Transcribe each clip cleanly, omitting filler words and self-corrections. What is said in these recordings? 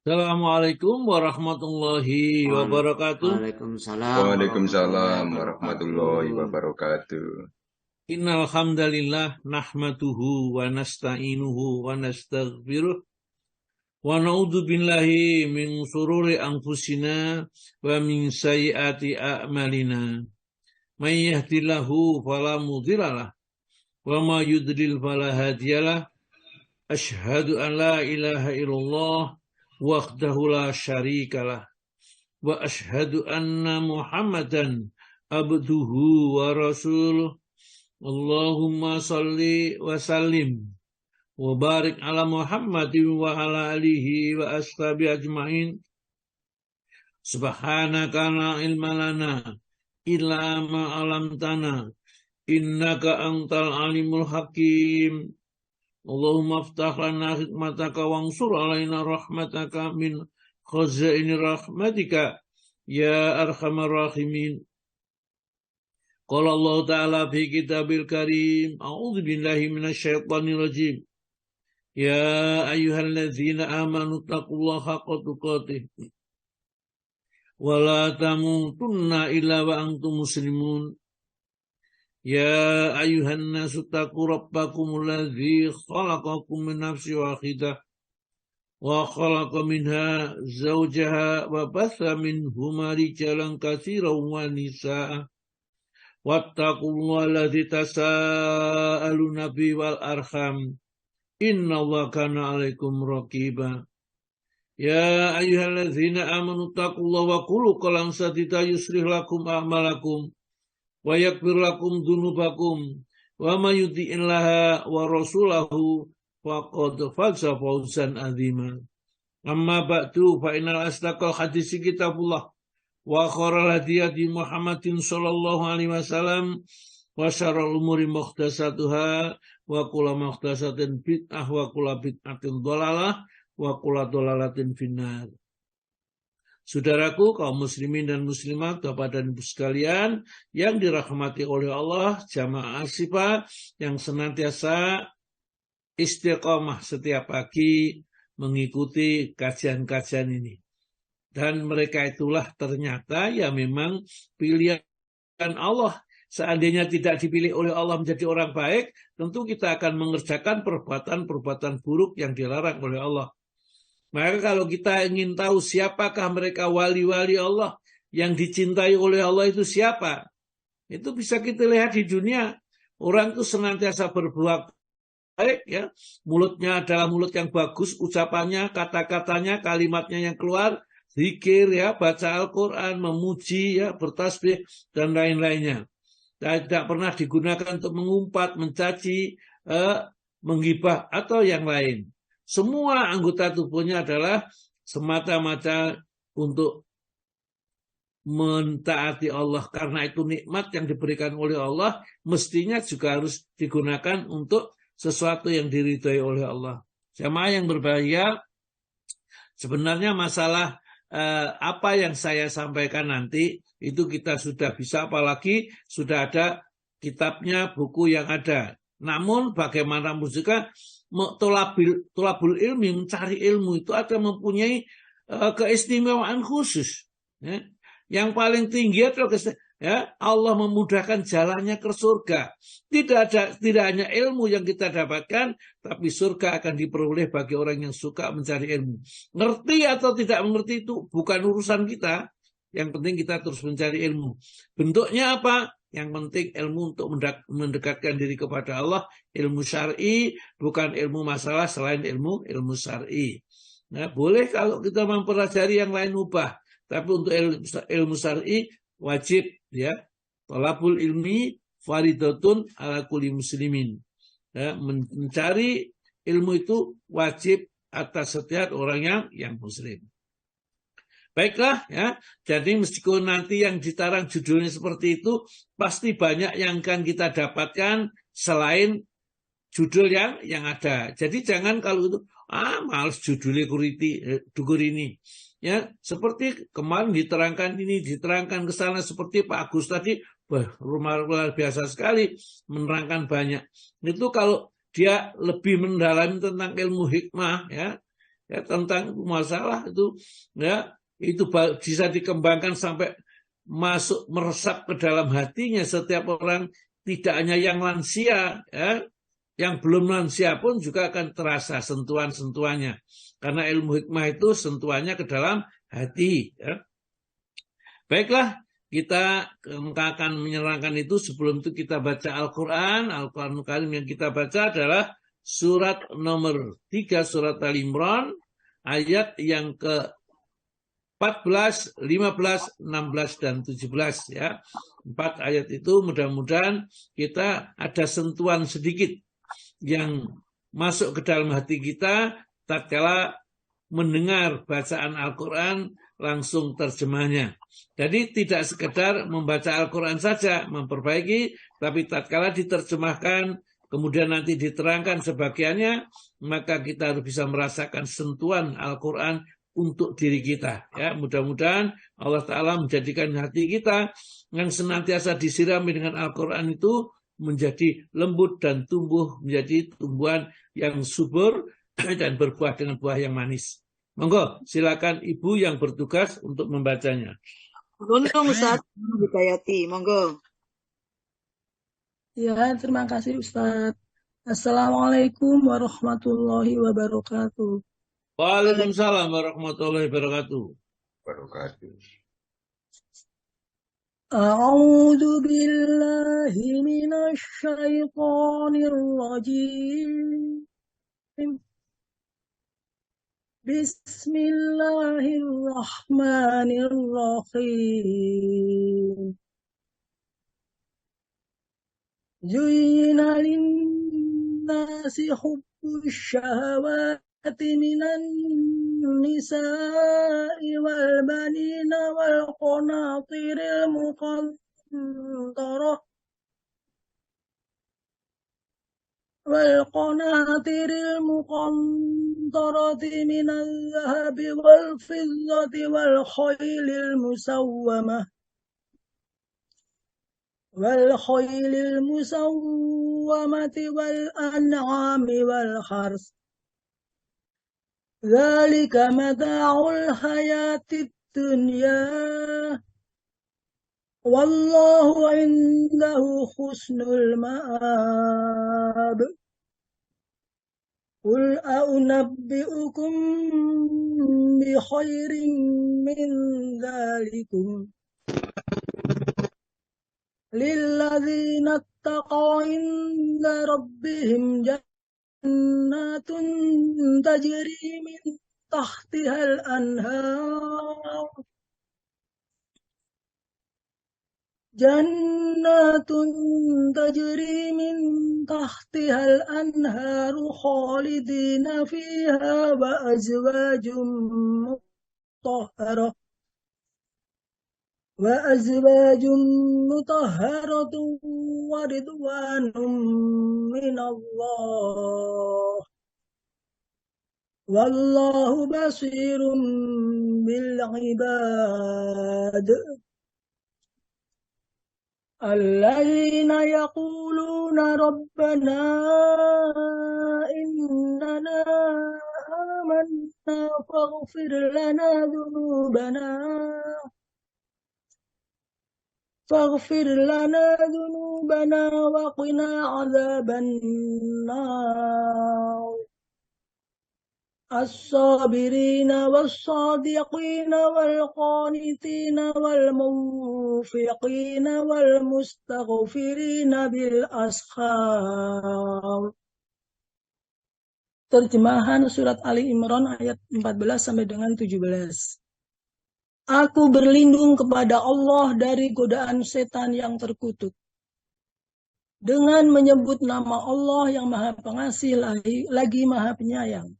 Assalamualaikum warahmatullahi wabarakatuh. Waalaikumsalam warahmatullahi Waalaikumsalam warahmatullahi wabarakatuh. wabarakatuh. Innal hamdalillah nahmaduhu wa nasta'inuhu wa nastaghfiruh wa na'udzu billahi min shururi anfusina wa min sayyiati a'malina. May yahdihillahu fala mudhillalah wa may yudlil fala hadiyalah. Asyhadu an la ilaha illallah wahdahu la syarikalah wa asyhadu anna Muhammadan abduhu wa rasuluh. Allahumma salli wa sallim wa barik ala Muhammadin wa ala alihi wa ashabi ajma'in. Subhanaka la ilma lana illa ma 'allamtana innaka antal alimul hakim. Allahumma aftah lana hikmataka wansur alaina rahmataka min khazaini rahmatika ya arhamar rahimin. Qala Allah Ta'ala fi kitabil karim, a'udzu billahi minasyaitonir rajim. Ya ayyuhalladzina amanu taqullaha haqqa tuqatih wa la tamutunna illa wa antum muslimun. Ya ayyuhan nasu taqu rabbakumul ladzi khalaqakum min nafsin wahidah wa khalaqa minha zawjaha wa batha minhuma rijalan katsiran wa nisaa'a. Wattaqullaha alladzi tasaaluna bihi wal arham innallaha kana 'alaikum raqiba. Ya ayyuhalladzina amanu taqullaha wa qulu qawlan sadida yuslih lakum a'malakum wa yaghfir lakum dzunubakum wa may yuti'illaha wa rasulahu faqad faza fawzan 'azima. Amma ba'du fa innal asdaqal hadits kitabullah wa khairal hadiyati Muhammadin sallallahu alaihi wasallam wa syarrul umuri muhdatsatuha wa kullu muhdatsatin bid'ah wa kullu bid'atin dhalalah wa kullu dhalalatin finnar. Saudaraku kaum muslimin dan muslimat, Bapak dan Ibu sekalian yang dirahmati oleh Allah, jamaah Asyifa yang senantiasa istiqomah setiap pagi mengikuti kajian-kajian ini. Dan mereka itulah ternyata ya memang pilihan Allah. Seandainya tidak dipilih oleh Allah menjadi orang baik, tentu kita akan mengerjakan perbuatan-perbuatan buruk yang dilarang oleh Allah. Maka kalau kita ingin tahu siapakah mereka wali-wali Allah yang dicintai oleh Allah itu siapa, itu bisa kita lihat di dunia. Orang itu senantiasa berbuat baik, ya, mulutnya adalah mulut yang bagus, ucapannya, kata-katanya, kalimatnya yang keluar, zikir, ya, baca Al-Quran, memuji, ya, bertasbih dan lain-lainnya. Dan tidak pernah digunakan untuk mengumpat, mencaci, menggibah atau yang lain. Semua anggota tubuhnya adalah semata-mata untuk mentaati Allah. Karena itu nikmat yang diberikan oleh Allah mestinya juga harus digunakan untuk sesuatu yang diridhai oleh Allah. Jamaah yang berbahagia, sebenarnya masalah apa yang saya sampaikan nanti itu kita sudah bisa, apalagi sudah ada kitabnya, buku yang ada. Namun bagaimanapun juga tolabul ilmi, mencari ilmu itu ada mempunyai keistimewaan khusus. Ya. Yang paling tinggi adalah ya, Allah memudahkan jalannya ke surga. Tidak hanya ilmu yang kita dapatkan, tapi surga akan diperoleh bagi orang yang suka mencari ilmu. Ngerti atau tidak mengerti itu bukan urusan kita. Yang penting kita terus mencari ilmu. Bentuknya apa? Yang penting ilmu untuk mendekatkan diri kepada Allah, ilmu syar'i, bukan ilmu masalah selain ilmu syar'i. Nah, boleh kalau kita mempelajari yang lain mubah, tapi untuk ilmu syar'i wajib, ya. Thalabul ilmi faridatun ala kulli muslimin. Ya, mencari ilmu itu wajib atas setiap orang yang muslim. Baiklah, ya. Jadi meskipun nanti yang ditarang judulnya seperti itu, pasti banyak yang akan kita dapatkan selain judul yang ada. Jadi jangan kalau itu males judulnya dukur ini. Ya, seperti kemarin diterangkan ini, diterangkan ke sana seperti Pak Agus tadi, luar biasa sekali menerangkan banyak. Itu kalau dia lebih mendalami tentang ilmu hikmah, ya, ya, tentang masalah itu, ya, itu bisa dikembangkan sampai masuk meresap ke dalam hatinya setiap orang, tidak hanya yang lansia, ya, yang belum lansia pun juga akan terasa sentuhan-sentuhannya, karena ilmu hikmah itu sentuhannya ke dalam hati, ya. Baiklah, kita akan menyerahkan itu. Sebelum itu kita baca Al-Quran. Al-Quran Karim yang kita baca adalah surat nomor 3, surat Al-Imran, ayat yang ke 14, 15, 16, dan 17. Ya. 4 ayat itu mudah-mudahan kita ada sentuhan sedikit yang masuk ke dalam hati kita tatkala mendengar bacaan Al-Quran langsung terjemahnya. Jadi tidak sekedar membaca Al-Quran saja, memperbaiki, tapi tatkala diterjemahkan, kemudian nanti diterangkan sebagiannya, maka kita harus bisa merasakan sentuhan Al-Quran untuk diri kita. Ya, mudah-mudahan Allah Ta'ala menjadikan hati kita yang senantiasa disirami dengan Al-Quran itu menjadi lembut dan tumbuh menjadi tumbuhan yang subur dan berbuah dengan buah yang manis. Monggo, silakan Ibu yang bertugas untuk membacanya. Monggo Ustaz, Hidayati, monggo. Ya, terima kasih Ustaz. Assalamualaikum warahmatullahi wabarakatuh. Waalaikumsalam warahmatullahi wabarakatuh. A'udzu billahi minasy syaithanir rajim. Bismillahirrahmanirrahim. Zuyyina lin-nasi hubbush syahawati minan nisa'i wal banina wal qanatiril muqantarah والقناطر المقنطرة من الذهب والفضة والخيل المسومة والأنعام والحرث ذلك متاع الحياة الدنيا والله عنده حسن المآب قل أنبئكم بخير من ذلكم للذين اتقوا عند ربهم جنات تجري من تحتها الأنهار جنات تجري من تحتها الأنهار خالدين فيها وأزواج مطهرة ورضوان من الله والله بصير بالعباد الذين يقولون ربنا إننا آمنا فاغفر لنا ذنوبنا وقنا عذاب النار الصابرين والصادقين والقانتين والمنفقين والمستغفرين بالأسحار. Terjemahan surat Ali Imran ayat 14 sampai dengan 17. Aku berlindung kepada Allah dari godaan setan yang terkutuk. Dengan menyebut nama Allah yang Maha Pengasih lagi Maha Penyayang.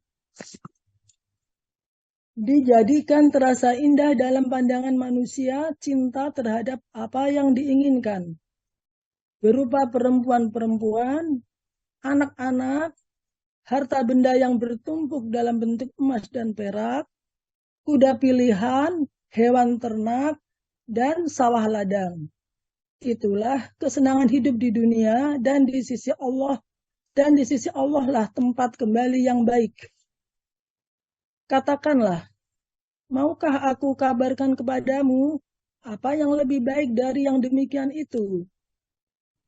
Dijadikan terasa indah dalam pandangan manusia cinta terhadap apa yang diinginkan, berupa perempuan-perempuan, anak-anak, harta benda yang bertumpuk dalam bentuk emas dan perak, kuda pilihan, hewan ternak, dan sawah ladang. Itulah kesenangan hidup di dunia dan di sisi Allah lah tempat kembali yang baik. Katakanlah, maukah aku kabarkan kepadamu apa yang lebih baik dari yang demikian itu?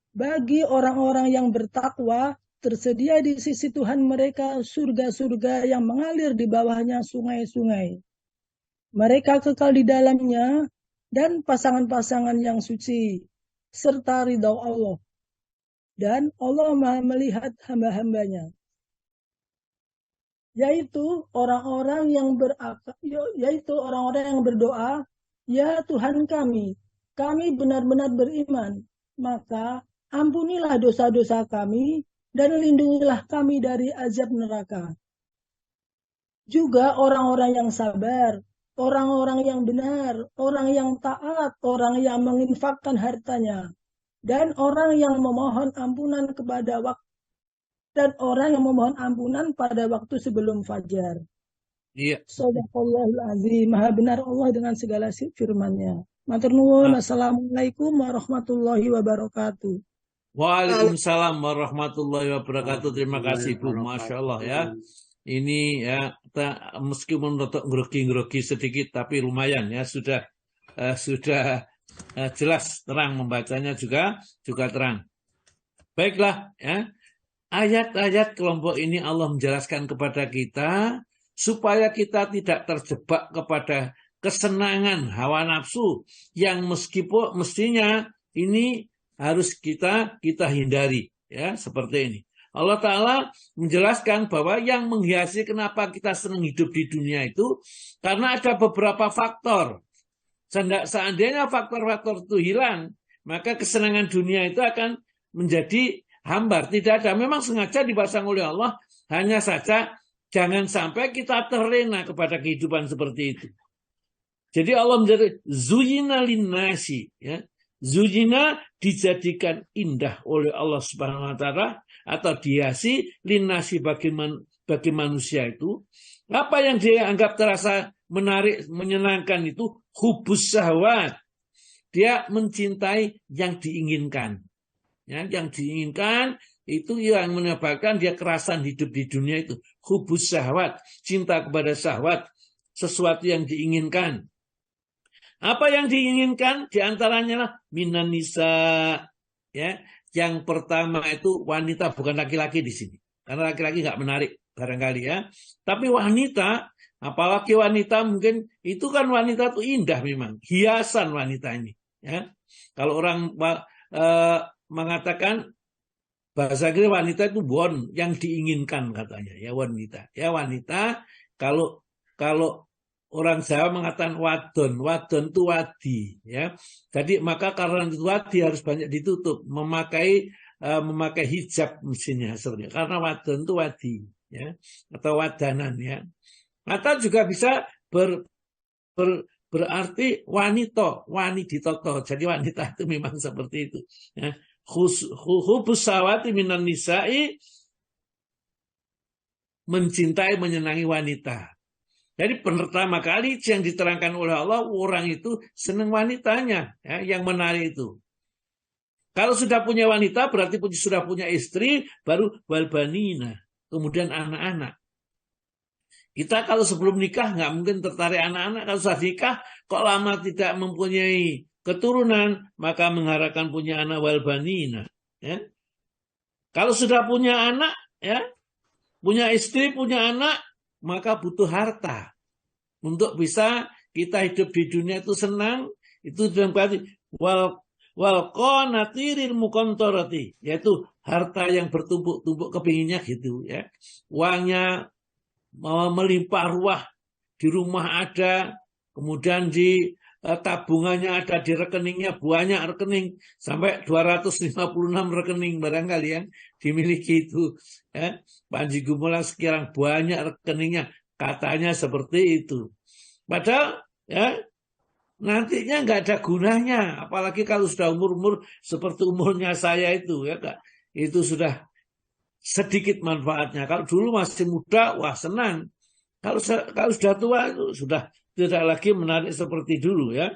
Bagi orang-orang yang bertakwa, tersedia di sisi Tuhan mereka surga-surga yang mengalir di bawahnya sungai-sungai. Mereka kekal di dalamnya dan pasangan-pasangan yang suci, serta ridha Allah. Dan Allah Maha melihat hamba-hambanya. Yaitu orang-orang yang berdoa, ya Tuhan kami benar-benar beriman, maka ampunilah dosa-dosa kami dan lindungilah kami dari azab neraka. Juga orang-orang yang sabar, orang-orang yang benar, orang yang taat, orang yang menginfakkan hartanya, dan orang yang memohon ampunan pada waktu sebelum fajar. Iya. Shadaqallahul azim. Maha benar Allah dengan segala firman-Nya. Matur nuwun. Assalamualaikum warahmatullahi wabarakatuh. Waalaikumsalam warahmatullahi wabarakatuh. Terima kasih Bu, Masya Allah ya. Ini ya, kita meskipun grogi-grogi sedikit, tapi lumayan ya, sudah jelas terang membacanya juga terang. Baiklah ya, ayat-ayat kelompok ini Allah menjelaskan kepada kita supaya kita tidak terjebak kepada kesenangan hawa nafsu yang mestinya ini harus kita hindari ya, seperti ini. Allah Ta'ala menjelaskan bahwa yang menghiasi kenapa kita senang hidup di dunia itu karena ada beberapa faktor. Seandainya faktor-faktor itu hilang, maka kesenangan dunia itu akan menjadi hambar. Tidak ada, memang sengaja dipasang oleh Allah, hanya saja jangan sampai kita terlena kepada kehidupan seperti itu. Jadi Allah menjadi zuyina linnasi, ya. Zuyina dijadikan indah oleh Allah Subhanahu wa taala atau dihiasi linnasi bagi manusia itu. Apa yang dia anggap terasa menarik, menyenangkan itu hubus syahwat. Dia mencintai yang diinginkan. Ya, yang diinginkan itu yang menyebabkan dia kerasan hidup di dunia itu. Hubus syahwat, cinta kepada syahwat, sesuatu yang diinginkan. Apa yang diinginkan? Di antaranya lah minan nisa. Ya, yang pertama itu wanita, bukan laki-laki di sini. Karena laki-laki nggak menarik barangkali ya. Tapi wanita, apalagi wanita mungkin itu kan wanita itu indah memang, hiasan wanita ini. Ya, kalau orang mengatakan bahasa Inggris wanita itu born, yang diinginkan katanya ya wanita. Ya wanita, kalau orang Jawa mengatakan wadon itu wadi ya. Jadi maka karena itu wadi harus banyak ditutup, memakai hijab mestinya sebenarnya. Karena wadon itu wadi ya, atau wadanan ya. Atau juga bisa berarti wanitoto. Jadi wanita itu memang seperti itu ya. Hubus sawati minan nisa'i, mencintai menyenangi wanita. Jadi pertama kali yang diterangkan oleh Allah, orang itu senang wanitanya, ya, yang menarik itu. Kalau sudah punya wanita, berarti sudah punya istri, baru walbanina, kemudian anak-anak. Kita kalau sebelum nikah nggak mungkin tertarik anak-anak. Kalau sudah nikah, kok lama tidak mempunyai keturunan, maka mengharapkan punya anak walbanina. Ya. Kalau sudah punya anak, ya, punya istri, punya anak, maka butuh harta untuk bisa kita hidup di dunia itu senang. Itu dalam arti wal qanatiril muqantarati, yaitu harta yang bertumpuk-tumpuk kepinginnya gitu ya. Uangnya melimpah ruah, di rumah ada, kemudian di tabungannya ada, di rekeningnya banyak rekening, sampai 256 rekening barangkali yang dimiliki itu ya. Panji Gumilang sekarang banyak rekeningnya, katanya seperti itu. Padahal ya nantinya nggak ada gunanya, apalagi kalau sudah umur seperti umurnya saya itu ya Kak. Itu sudah sedikit manfaatnya. Kalau dulu masih muda, wah senang. Kalau sudah tua itu sudah tidak lagi menarik seperti dulu ya.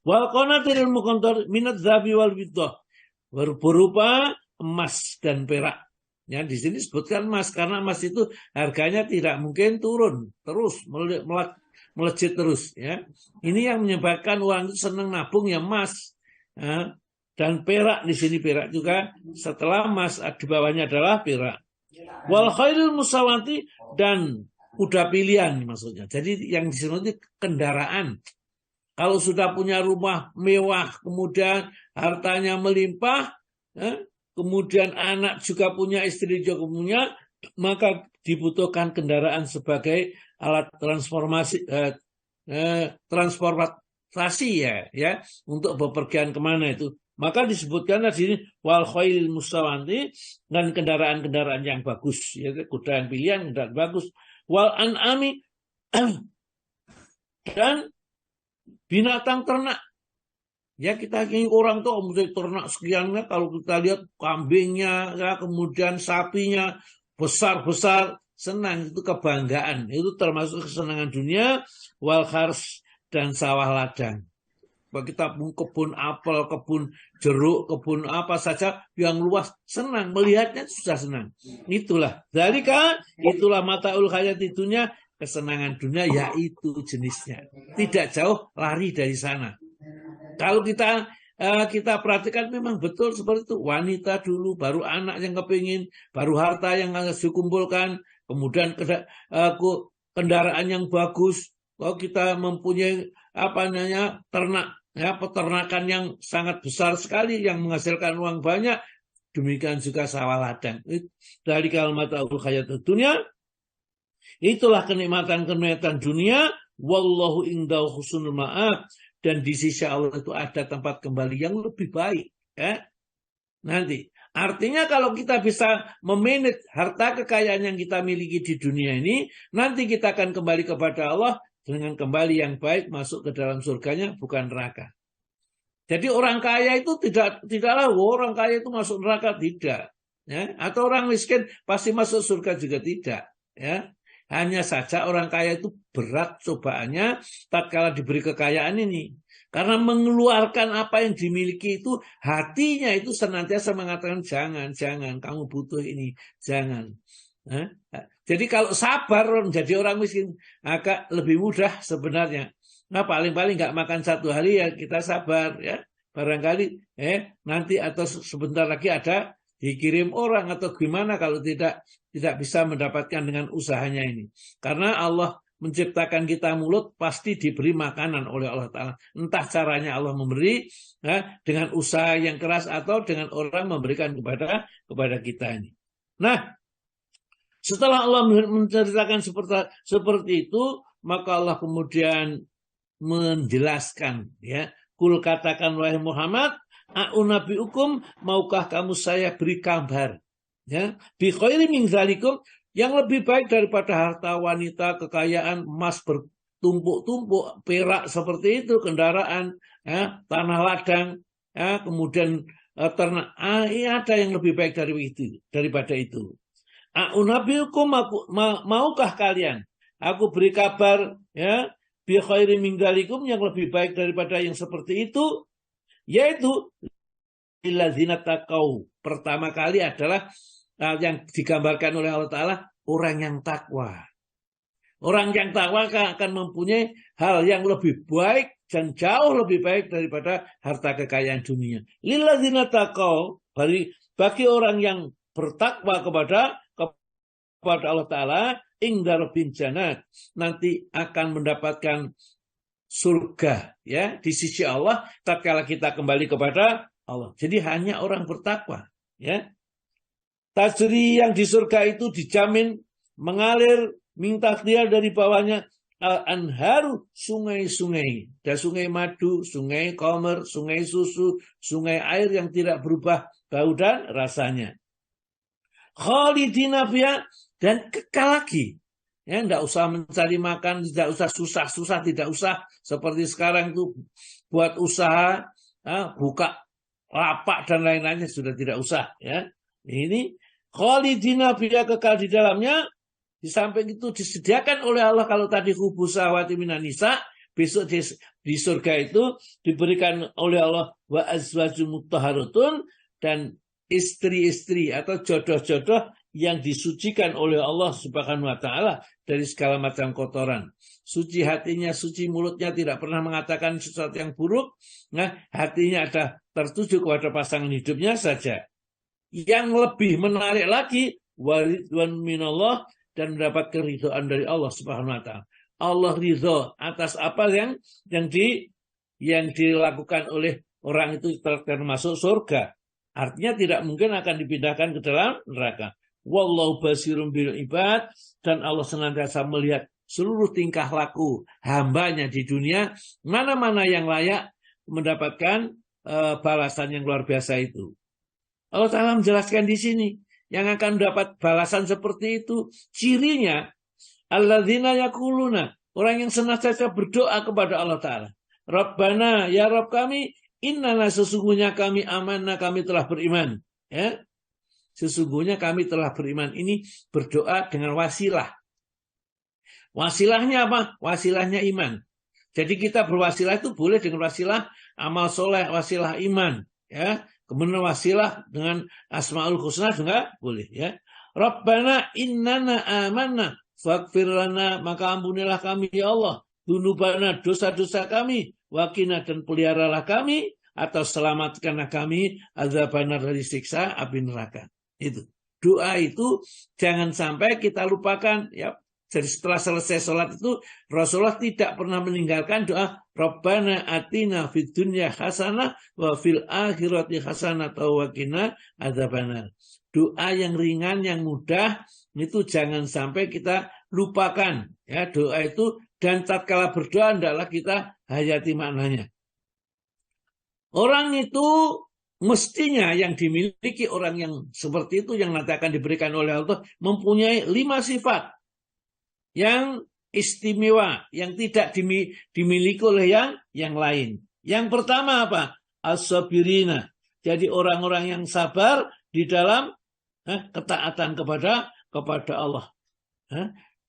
Wal qanatiril muqantar minadz dzahabi wal fiddah, berupa emas dan perak. Ya, di sini sebutkan emas karena emas itu harganya tidak mungkin turun terus melejit terus. Ya, ini yang menyebabkan orang itu senang nabung ya emas. Ya. Dan perak di sini perak juga setelah emas di bawahnya adalah perak. Wal khairul musawati dan kuda pilihan maksudnya. Jadi yang disebut itu kendaraan. Kalau sudah punya rumah mewah, kemudian hartanya melimpah, kemudian anak juga punya, istri juga punya, maka dibutuhkan kendaraan sebagai alat transportasi ya untuk bepergian kemana itu. Maka disebutkan di sini wal khairil musawanti dan kendaraan-kendaraan yang bagus, ya, kuda yang pilihan, kendaraan bagus. Wal an'ami dan binatang ternak. Ya kita ingin orang tuh mesti ternak sekian, ya. Kalau kita lihat kambingnya, ya, kemudian sapinya besar-besar, senang, itu kebanggaan. Itu termasuk kesenangan dunia. Wal khars dan sawah ladang. Kalau kita kebun apel, kebun jeruk, kebun apa saja yang luas, senang melihatnya, susah senang. Itulah itulah mataul hayati dunya, kesenangan dunia yaitu jenisnya. Tidak jauh lari dari sana. Kalau kita perhatikan memang betul seperti itu. Wanita dulu, baru anak yang kepingin, baru harta yang harus dikumpulkan, kemudian kendaraan yang bagus. Kalau kita mempunyai ternak, ya, peternakan yang sangat besar sekali yang menghasilkan uang banyak, demikian juga sawah ladang. Dari kalimat al-hayatud dunya, itulah kenikmatan dunia. Wallahu indahu husnul ma'ab, dan di sisi Allah itu ada tempat kembali yang lebih baik. Ya. Nanti artinya kalau kita bisa memanage harta kekayaan yang kita miliki di dunia ini, nanti kita akan kembali kepada Allah dengan kembali yang baik, masuk ke dalam surganya, bukan neraka. Jadi orang kaya itu tidaklah orang kaya itu masuk neraka, tidak. Ya. Atau orang miskin pasti masuk surga juga tidak. Ya. Hanya saja orang kaya itu berat cobaannya tatkala diberi kekayaan ini. Karena mengeluarkan apa yang dimiliki itu, hatinya itu senantiasa mengatakan jangan, kamu butuh ini, jangan. Jadi kalau sabar menjadi orang miskin agak lebih mudah sebenarnya. Nah paling-paling nggak makan satu hari ya kita sabar ya. Barangkali nanti atau sebentar lagi ada dikirim orang atau gimana kalau tidak bisa mendapatkan dengan usahanya ini. Karena Allah menciptakan kita mulut pasti diberi makanan oleh Allah Ta'ala. Entah caranya Allah memberi dengan usaha yang keras atau dengan orang memberikan kepada kita ini. Nah, setelah Allah menceritakan seperti itu, maka Allah kemudian menjelaskan, ya, kul katakan wahai Muhammad, a'unabiukum, maukah kamu saya beri kabar, ya, bi khairi min zalikum, yang lebih baik daripada harta wanita, kekayaan, emas bertumpuk-tumpuk, perak seperti itu, kendaraan, ya, tanah ladang, ya, kemudian ternak. Ada yang lebih baik daripada itu. A'unabiukum, maukah kalian aku beri kabar, ya, bi khairi min dzalikum, yang lebih baik daripada yang seperti itu, yaitu illadzina taqau. Pertama kali adalah yang digambarkan oleh Allah Ta'ala orang yang takwa. Orang yang takwa akan mempunyai hal yang lebih baik dan jauh lebih baik daripada harta kekayaan dunia. Lilladzina taqau, bagi orang yang bertakwa kepada Allah Ta'ala, ingdar bin jannat, nanti akan mendapatkan surga, ya, di sisi Allah tatkala kita kembali kepada Allah. Jadi hanya orang bertakwa, ya. Tajri, yang di surga itu dijamin mengalir minta dia dari bawahnya al-anharu, sungai-sungai. Ada sungai madu, sungai komer, sungai susu, sungai air yang tidak berubah bau dan rasanya. Khalidina fiha, dan kekal lagi. Ya, tidak usah mencari makan, tidak usah susah-susah, tidak usah seperti sekarang itu buat usaha, buka lapak dan lain-lainnya, sudah tidak usah. Ya. Ini khalidina fiha, kekal di dalamnya. Di samping itu disediakan oleh Allah, kalau tadi hubus sahwati minan nisa, besok di surga itu diberikan oleh Allah wa azwajum mutahharatun, dan istri-istri atau jodoh-jodoh yang disucikan oleh Allah Subhanahu wa taala dari segala macam kotoran. Suci hatinya, suci mulutnya, tidak pernah mengatakan sesuatu yang buruk. Nah, hatinya ada tertuju kepada pasangan hidupnya saja. Yang lebih menarik lagi, waridwan minallah, dan mendapat keridhaan dari Allah Subhanahu wa taala. Allah ridho atas apa yang dilakukan oleh orang itu termasuk surga. Artinya tidak mungkin akan dipindahkan ke dalam neraka. Wallahu basirun bil ibad, dan Allah senantiasa melihat seluruh tingkah laku hambanya di dunia, mana-mana yang layak mendapatkan balasan yang luar biasa itu. Allah Ta'ala menjelaskan di sini, yang akan mendapat balasan seperti itu, cirinya, alladzina yaquluna, orang yang senantiasa berdoa kepada Allah Ta'ala. Rabbana, ya Rabb kami, innana sesungguhnya kami amanah, kami telah beriman. Ya. Sesungguhnya kami telah beriman. Ini berdoa dengan wasilah. Wasilahnya apa? Wasilahnya iman. Jadi kita berwasilah itu boleh dengan wasilah amal soleh, wasilah iman. Ya. Kemudian wasilah dengan asmaul husna juga boleh. Ya. Rabbana innana amanah faghfir lana, maka ampunilah kami ya Allah. Dunubana, dosa-dosa kami. Wakina, dan peliharalah kami. Atau selamatkanlah kami azabana, dari siksa api neraka. Itu doa itu jangan sampai kita lupakan ya. Jadi setelah selesai sholat itu Rasulullah tidak pernah meninggalkan doa Rabbana atina fid dunya hasanah wa fil akhirati hasanah wa qina adzabannar. Doa yang ringan, yang mudah itu jangan sampai kita lupakan ya doa itu, dan tatkala berdoa hendaklah kita hayati maknanya. Orang itu mestinya yang dimiliki orang yang seperti itu, yang nanti akan diberikan oleh Allah, mempunyai 5 sifat yang istimewa, yang tidak dimiliki oleh yang lain. Yang pertama apa? As-sabirina. Jadi orang-orang yang sabar di dalam ketaatan kepada Allah.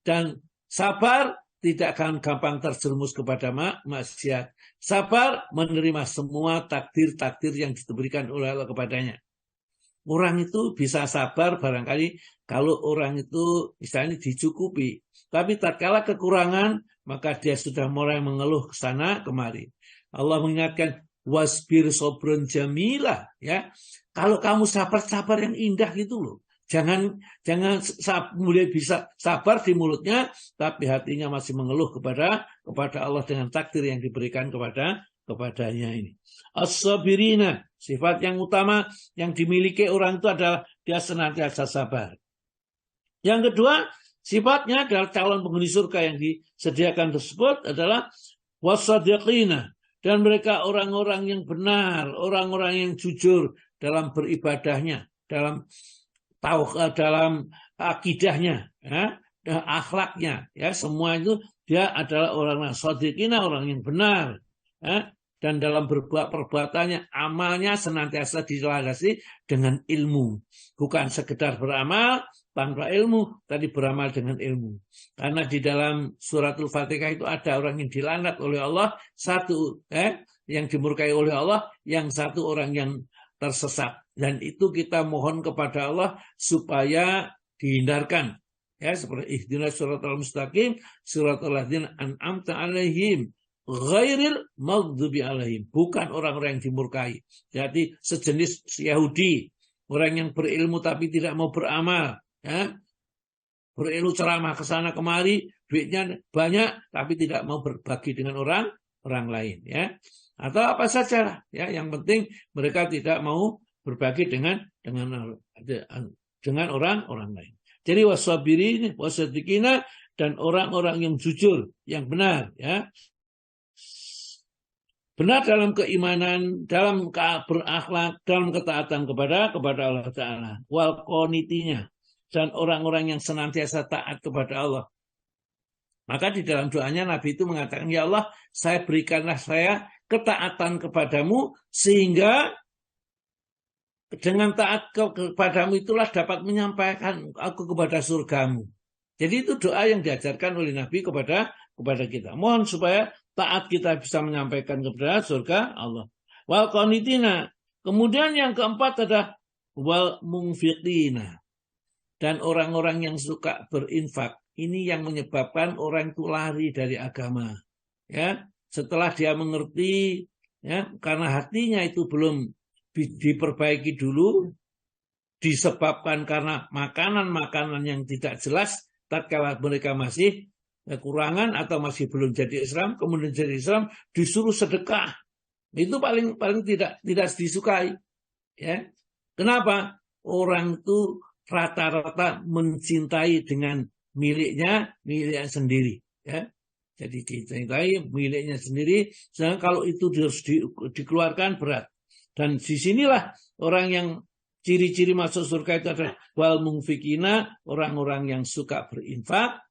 Dan sabar tidak akan gampang terjerumus kepada maksiat. Sabar menerima semua takdir-takdir yang diberikan oleh Allah kepadanya. Orang itu bisa sabar barangkali kalau orang itu misalnya dicukupi. Tapi tatkala kekurangan, maka dia sudah mulai mengeluh ke sana kemari. Allah mengingatkan, wasbir sobron jamilah. Ya. Kalau kamu sabar yang indah gitu loh. Jangan mulai bisa sabar di mulutnya, tapi hatinya masih mengeluh kepada Allah dengan takdir yang diberikan kepadanya ini. As-sabirina, sifat yang utama yang dimiliki orang itu adalah dia senantiasa sabar. Yang kedua, sifatnya adalah calon penghuni surga yang disediakan tersebut adalah wasadiqina, dan mereka orang-orang yang benar, orang-orang yang jujur dalam beribadahnya, dalam akidahnya, ya, akhlaknya, ya, semua itu dia adalah orang shadiqina, orang yang benar, ya, dan dalam berbuat perbuatannya, amalnya senantiasa dilandasi dengan ilmu, bukan sekedar beramal tanpa ilmu, tadi beramal dengan ilmu. Karena di dalam suratul Fatihah itu ada orang yang dilaknat oleh Allah, satu yang dimurkai oleh Allah, yang satu orang yang tersesat. Dan itu kita mohon kepada Allah supaya dihindarkan. Ya, seperti ihdinas siratal mustaqim, siratal ladzina an'amta 'alaihim ghairil maghdubi 'alaihim, bukan orang-orang yang dimurkai. Jadi sejenis Yahudi, orang yang berilmu tapi tidak mau beramal, ya. Berilmu ceramah ke sana kemari, duitnya banyak tapi tidak mau berbagi dengan orang lain, ya. Atau apa saja, ya, yang penting mereka tidak mau berbagi dengan orang lain. Jadi wasabirin, wasadiqina, dan orang-orang yang jujur, yang benar, ya. Benar dalam keimanan, dalam berakhlak, dalam ketaatan kepada Allah Ta'ala. Wal qonitinya, dan orang-orang yang senantiasa taat kepada Allah. Maka di dalam doanya Nabi itu mengatakan, ya Allah, berikanlah saya ketaatan kepadamu, sehingga dengan taat kepadamu itulah dapat menyampaikan aku kepada surgamu. Jadi itu doa yang diajarkan oleh Nabi kepada kita. Mohon supaya taat kita bisa menyampaikan kepada surga Allah. Wal qanitina. Kemudian yang keempat adalah wal munfiqina, dan orang-orang yang suka berinfak. Ini yang menyebabkan orang itu lari dari agama. Ya, setelah dia mengerti, ya, karena hatinya itu belum diperbaiki dulu, disebabkan karena makanan-makanan yang tidak jelas, tatkala mereka masih kekurangan atau masih belum jadi Islam, kemudian jadi Islam disuruh sedekah. Itu paling tidak disukai. Ya. Kenapa? Orang itu rata-rata mencintai dengan miliknya sendiri. Ya. Jadi dicintai miliknya sendiri. Sedangkan kalau itu harus dikeluarkan berat. Dan disinilah orang yang ciri-ciri masuk surga itu adalah wal munfikina, orang-orang yang suka berinfak.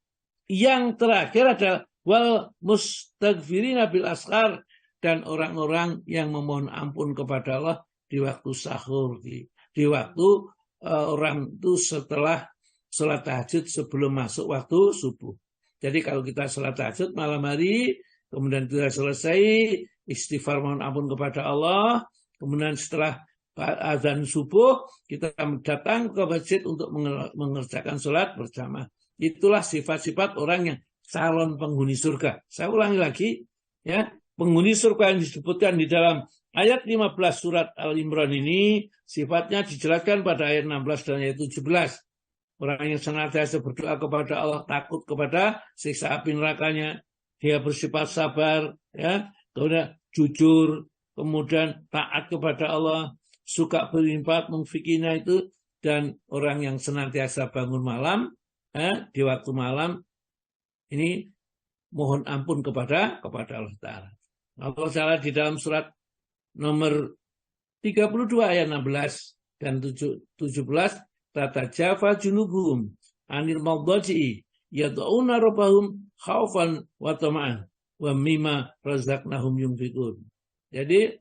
Yang terakhir adalah wal mustaghfirina bil ashar, dan orang-orang yang memohon ampun kepada Allah di waktu sahur, di waktu orang itu setelah sholat tahajud sebelum masuk waktu subuh. Jadi kalau kita sholat tahajud malam hari, kemudian kita selesai istighfar mohon ampun kepada Allah, kemudian setelah azan subuh kita datang ke masjid untuk mengerjakan sholat bersama. Itulah sifat-sifat orang yang calon penghuni surga. Saya ulangi lagi, ya, penghuni surga yang disebutkan di dalam ayat 15 surat Al-Imran ini sifatnya dijelaskan pada ayat 16 dan ayat 17. Orang yang senantiasa berdoa kepada Allah, takut kepada siksa api nerakanya, dia bersifat sabar, ya, kemudian jujur, kemudian taat kepada Allah, suka berinfak, munfikina itu, dan orang yang senantiasa bangun malam, di waktu malam ini mohon ampun kepada Allah Ta'ala. Allah Ta'ala di dalam surat nomor 32 ayat 16 dan 17, tatajafa junubuhum anil mawdaji'i yad'una rabbahum khaufan wa tama'an wa mimma razaqnahum yunfiqun. Jadi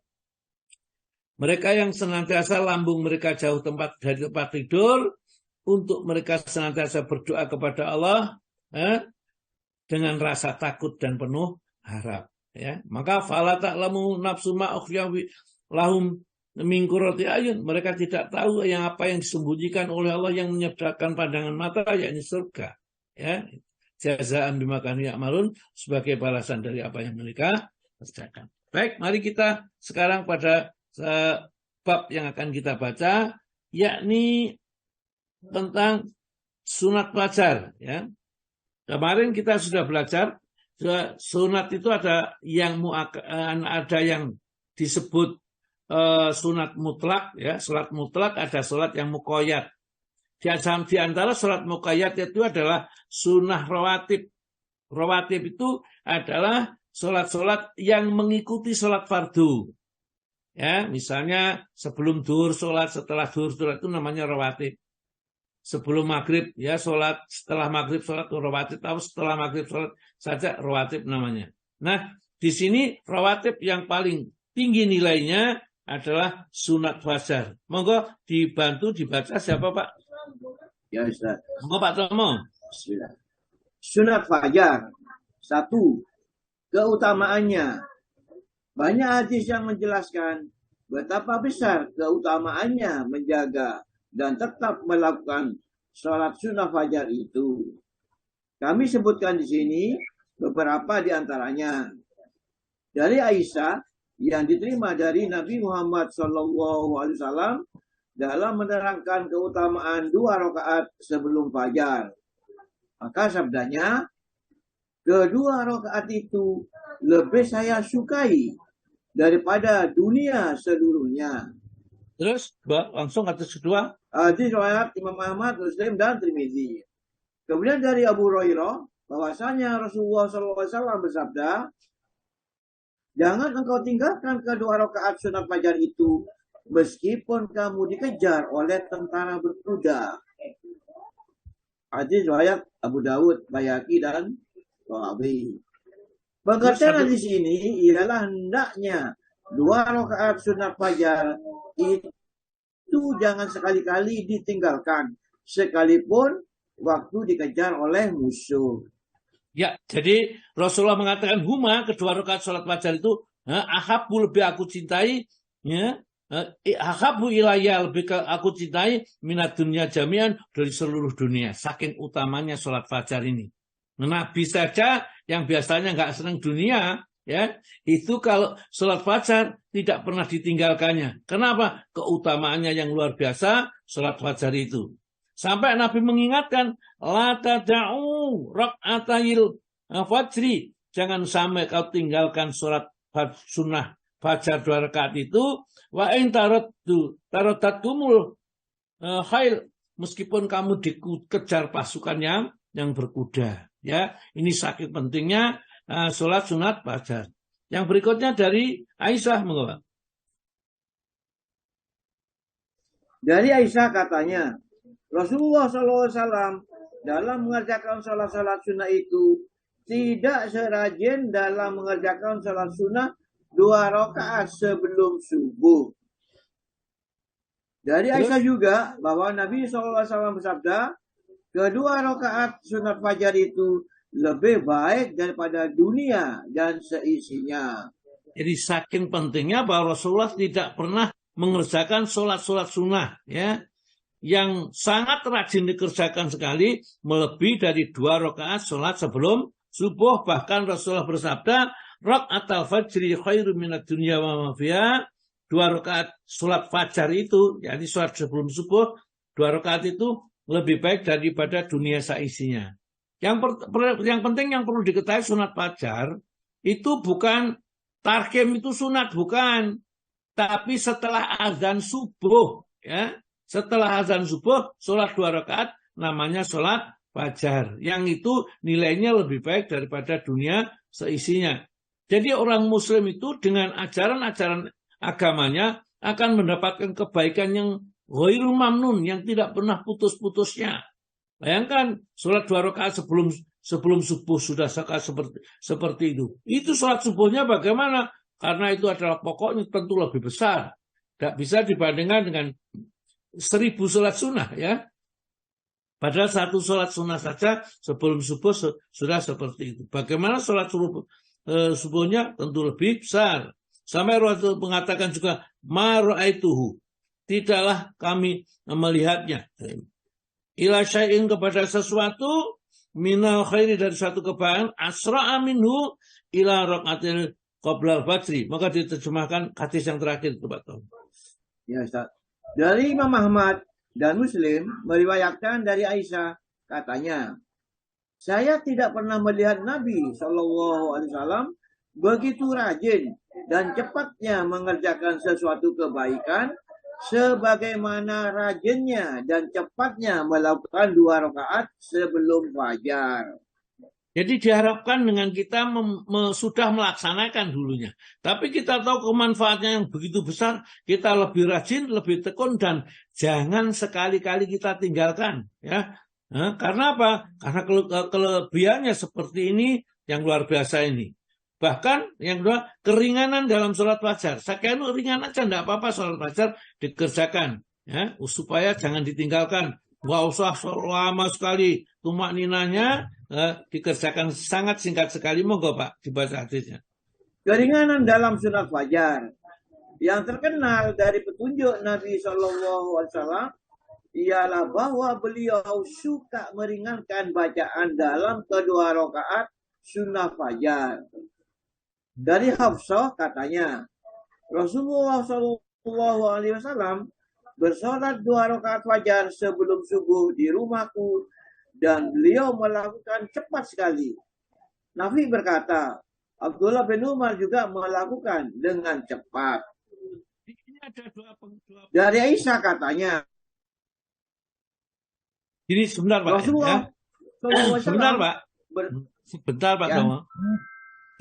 mereka yang senantiasa lambung mereka jauh dari tempat tidur, untuk mereka senantiasa berdoa kepada Allah dengan rasa takut dan penuh harap. Ya. Maka fala ta'lamu nafsu ma ukhfiya lahum min qurrati ayun. Mereka tidak tahu apa yang disembunyikan oleh Allah yang menyedapkan pandangan mata, yakni surga. Ya. Jazaan bima kanu ya'malun, sebagai balasan dari apa yang mereka kerjakan. Baik, mari kita sekarang pada bab yang akan kita baca, yakni tentang sunat fajar. Ya. Kemarin kita sudah belajar sunat itu ada yang disebut sunat mutlak, ya. Salat mutlak, ada salat yang muqayyad. Di antara salat muqayyad itu adalah sunah rawatib. Rawatib itu adalah salat-salat yang mengikuti salat fardu. Ya, misalnya sebelum duhur salat, setelah duhur salat, itu namanya rawatib. Sebelum maghrib, ya, sholat, setelah maghrib sholat rawatib, atau setelah maghrib sholat saja rawatib namanya. Nah, di sini rawatib yang paling tinggi nilainya adalah sunat fajar. Monggo dibantu dibaca siapa Pak? Ya Ustaz. Monggo Pak Tomo. Bismillah. Sunat fajar. 1. Keutamaannya. Banyak hadis yang menjelaskan betapa besar keutamaannya menjaga dan tetap melakukan sholat sunnah fajar itu. Kami sebutkan di sini beberapa di antaranya. Dari Aisyah yang diterima dari Nabi Muhammad SAW dalam menerangkan keutamaan 2 rakaat sebelum fajar. Maka sabdanya, kedua rakaat itu lebih saya sukai daripada dunia seluruhnya. Terus, langsung atas kedua. Hadis riwayat Imam Ahmad, Muslim, dan Tirmizi. Kemudian dari Abu Hurairah, bahwasanya Rasulullah SAW bersabda, jangan engkau tinggalkan kedua rakaat sunat fajar itu, meskipun kamu dikejar oleh tentara berkuda. Hadis riwayat Abu Dawud, Bayhaqi, dan Tahawi. Pengertian hadis ini ialah hendaknya 2 rakaat sunat fajar itu jangan sekali-kali ditinggalkan, sekalipun waktu dikejar oleh musuh. Ya, jadi Rasulullah mengatakan kedua rakaat sholat fajar itu ahabbu, lebih aku cintai, ya, Ahabu ilayya, lebih aku cintai minat dunia jami'an, dari seluruh dunia. Saking utamanya sholat fajar ini. Nabi saja yang biasanya nggak senang dunia, ya, itu kalau sholat fajar tidak pernah ditinggalkannya. Kenapa? Keutamaannya yang luar biasa sholat fajar itu. Sampai Nabi mengingatkan, la tada'u rak'atayil fajri, jangan sampai kau tinggalkan sholat sunnah fajar 2 rakaat itu. Wa in taraddatumul khail, meskipun kamu dikejar pasukan yang berkuda, ya. Ini saking pentingnya sholat sunat fajar. Yang berikutnya dari Aisyah, mengapa? Dari Aisyah katanya, Rasulullah SAW dalam mengerjakan sholat-sholat sunnah itu tidak serajin dalam mengerjakan sholat sunnah 2 rakaat sebelum subuh. Dari Aisyah juga bahwa Nabi SAW bersabda, kedua rakaat sunat fajar itu lebih baik daripada dunia dan seisinya. Jadi saking pentingnya bahwa Rasulullah tidak pernah mengerjakan sholat-sholat sunnah, ya, yang sangat rajin dikerjakan sekali, melebihi dari 2 rakaat sholat sebelum subuh. Bahkan Rasulullah bersabda, raka'atal fajri khairu minad dunya wa ma fiha, 2 rakaat sholat fajar itu, yakni sholat sebelum subuh, 2 rakaat itu lebih baik daripada dunia seisinya. Yang penting yang perlu diketahui, sunat fajar itu bukan tarkim itu sunat, bukan. Tapi setelah azan subuh, ya, setelah azan subuh, sholat 2 rakaat namanya sholat fajar. Yang itu nilainya lebih baik daripada dunia seisinya. Jadi orang muslim itu dengan ajaran-ajaran agamanya akan mendapatkan kebaikan yang ghairul mamnun, yang tidak pernah putus-putusnya. Bayangkan sholat 2 rakaat sebelum subuh sudah seperti itu. Itu sholat subuhnya bagaimana? Karena itu adalah pokoknya tentu lebih besar. Tidak bisa dibandingkan dengan 1000 sholat sunnah, ya. Padahal 1 sholat sunnah saja sebelum subuh sudah seperti itu. Bagaimana sholat subuhnya? Tentu lebih besar. Sampai Rasul mengatakan juga, ma ra'aituhu, tidaklah kami melihatnya. Ila syai'in, kepada sesuatu, minal khairi, dari satu kebaikan, asra'a minhu ila raka'atil qoblal fajri. Maka diterjemahkan hadis yang terakhir itu, Pak Tom. Ya, Ustaz. Dari Imam Ahmad dan Muslim meriwayatkan dari Aisyah, katanya, saya tidak pernah melihat Nabi SAW begitu rajin dan cepatnya mengerjakan sesuatu kebaikan sebagaimana rajinnya dan cepatnya melakukan 2 rakaat sebelum fajar. Jadi diharapkan dengan kita sudah melaksanakan dulunya. Tapi kita tahu kemanfaatnya yang begitu besar, kita lebih rajin, lebih tekun, dan jangan sekali-kali kita tinggalkan, ya. Nah, karena apa? Karena kelebihannya seperti ini, yang luar biasa ini. Bahkan yang kedua, keringanan dalam sholat fajar. Saya ringan aja, tidak apa-apa sholat fajar dikerjakan, ya, supaya jangan ditinggalkan. Nggak usah lama sekali. Tumak ninanya dikerjakan sangat singkat sekali. Monggo Pak, dibaca hadisnya. Keringanan dalam sunat fajar yang terkenal dari petunjuk Nabi SAW ialah bahwa beliau suka meringankan bacaan dalam kedua rakaat sunnah fajar. Dari Hafsah katanya, Rasulullah SAW bersolat 2 rakaat fajar sebelum subuh di rumahku dan beliau melakukan cepat sekali. Nafi berkata, Abdullah bin Umar juga melakukan dengan cepat. Dari Aisyah katanya, ini sebentar Pak. Rasulullah ya. Sebentar Pak. Sebentar Pak. Ya.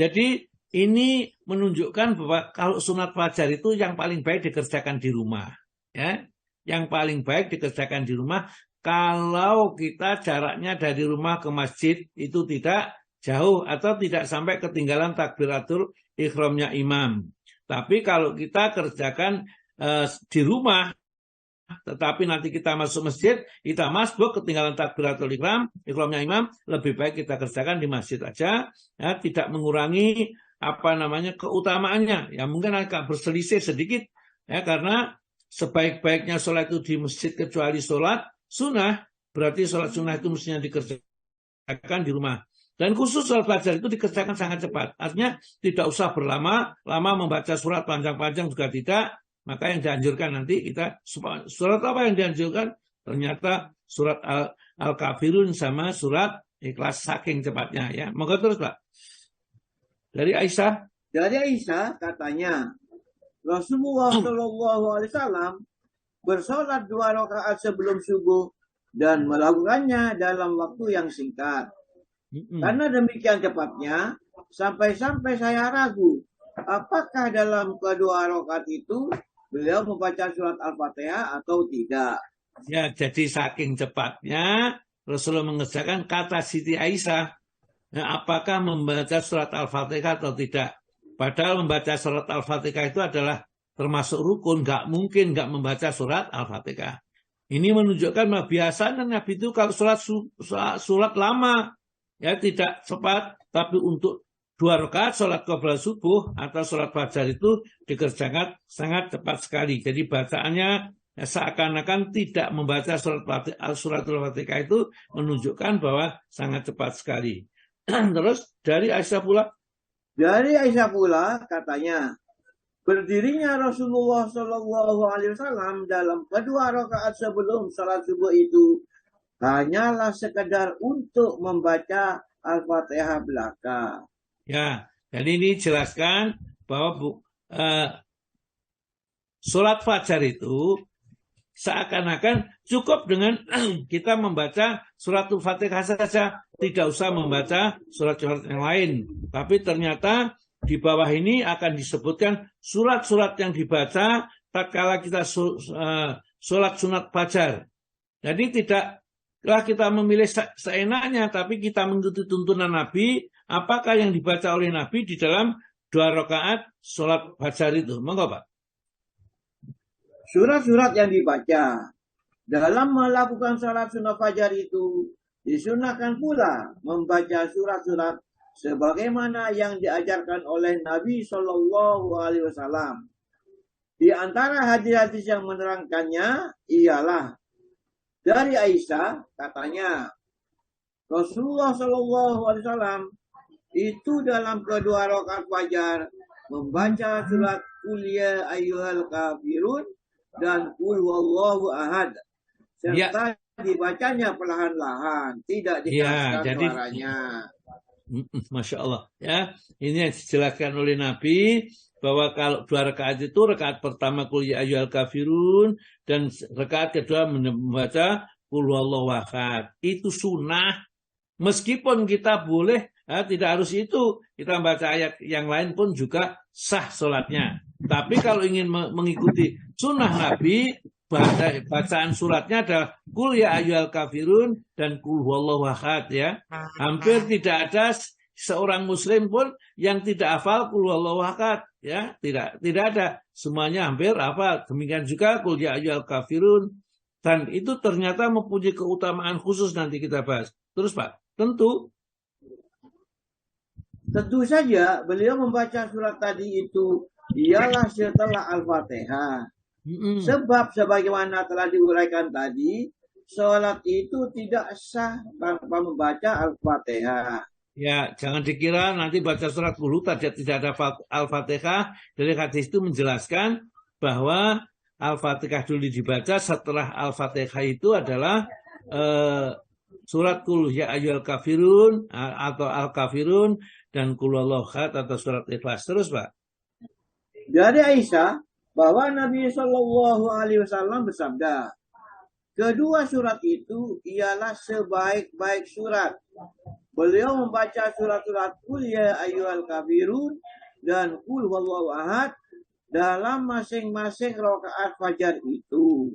Jadi ini menunjukkan bahwa kalau sunat fajar itu yang paling baik dikerjakan di rumah. Ya, yang paling baik dikerjakan di rumah. Kalau kita jaraknya dari rumah ke masjid itu tidak jauh atau tidak sampai ketinggalan takbiratul ihramnya imam. Tapi kalau kita kerjakan di rumah, tetapi nanti kita masuk masjid, kita masbuk ketinggalan takbiratul ihramnya imam, lebih baik kita kerjakan di masjid aja, ya, tidak mengurangi keutamaannya. Ya mungkin agak berselisih sedikit Ya, karena sebaik-baiknya sholat itu di masjid kecuali sholat sunnah, berarti sholat sunnah itu mestinya dikerjakan di rumah. Dan khusus sholat fajar itu dikerjakan sangat cepat. Artinya tidak usah berlama-lama membaca surat panjang-panjang juga tidak. Maka yang dianjurkan nanti kita, surat apa yang dianjurkan? Ternyata surat Al-Kafirun sama surat Ikhlas saking cepatnya. Ya, moga terus Pak. Dari Aisyah. Dari Aisyah katanya, Rasulullah Shallallahu Alaihi Wasallam bersolat 2 rakaat sebelum subuh dan melakukannya dalam waktu yang singkat. Karena demikian cepatnya, sampai-sampai saya ragu, apakah dalam kedua rakaat itu beliau membaca surat Al-Fatihah atau tidak. Ya, jadi saking cepatnya Rasulullah mengerjakan kata Siti Aisyah, apakah membaca surat Al-Fatihah atau tidak. Padahal membaca surat Al-Fatihah itu adalah termasuk rukun, nggak mungkin nggak membaca surat Al-Fatihah. Ini menunjukkan bahwa biasanya Nabi itu kalau surat lama, ya tidak cepat, tapi untuk 2 rakaat sholat qobliyah subuh atau sholat fajar itu dikerjakan sangat cepat sekali. Jadi bacaannya ya, seakan-akan tidak membaca surat Al-Fatihah itu menunjukkan bahwa sangat cepat sekali. Terus dari Aisyah pula. Dari Aisyah pula katanya, berdirinya Rasulullah Shallallahu Alaihi Wasallam dalam kedua rakaat sebelum sholat subuh itu hanyalah sekedar untuk membaca Al-Fatihah belaka. Ya, jadi ini jelaskan bahwa sholat fajar itu seakan-akan cukup dengan kita membaca surat Al-Fatihah saja, tidak usah membaca surat-surat yang lain. Tapi ternyata di bawah ini akan disebutkan surat-surat yang dibaca tatkala kita sholat sunat fajar. Jadi tidaklah kita memilih seenaknya, tapi kita mengikuti tuntunan Nabi, apakah yang dibaca oleh Nabi di dalam 2 rakaat sholat fajar itu. Monggo Pak. Surat-surat yang dibaca dalam melakukan sholat sunat fajar itu disunahkan pula membaca surat-surat sebagaimana yang diajarkan oleh Nabi Shallallahu Alaihi Wasallam. Di antara hadis-hadis yang menerangkannya ialah dari Aisyah katanya, Rasulullah Shallallahu Alaihi Wasallam itu dalam kedua rakaat fajar membaca surat Qul ya ayyuhal kafirun dan Qul huwallahu ahad, serta dibacanya perlahan-lahan, tidak dikeraskan suaranya. Masya Allah. Ya, ini yang dijelaskan oleh Nabi bahwa kalau 2 rakaat itu, rakaat pertama Qul ya ayyuhal kafirun dan rakaat kedua membaca Qul huwallahu ahad. Itu sunnah. Meskipun kita boleh, tidak harus itu, kita membaca ayat yang lain pun juga sah sholatnya. Tapi kalau ingin mengikuti sunnah Nabi, bacaan suratnya adalah Qul ya ayyuhal kafirun dan Qul huwallahu ahad ya. Hampir tidak ada seorang muslim pun yang tidak hafal Qul huwallahu ahad ya, tidak ada. Semuanya hampir hafal. Demikian juga Qul ya ayyuhal kafirun, dan itu ternyata mempunyai keutamaan khusus, nanti kita bahas. Terus Pak, tentu saja beliau membaca surat tadi itu ialah setelah Al-Fatihah. Sebab sebagaimana telah diuraikan tadi, sholat itu tidak sah tanpa membaca Al-Fatihah. Ya, jangan dikira nanti baca surat Qul tidak ada Al-Fatihah. Dari hadis itu menjelaskan bahwa Al-Fatihah dulu dibaca, setelah Al-Fatihah itu adalah surat Qul ya ayyuhal kafirun atau Al-Kafirun dan Qul huwallahu ahad atau surat Ikhlas. Terus Pak. Dari Aisyah bahwa Nabi Shallallahu Alaihi Wasallam bersabda, kedua surat itu ialah sebaik-baik surat. Beliau membaca surat-surat Qul ya ayyuhal kafirun dan Qul huwallahu ahad dalam masing-masing rakaat fajar itu.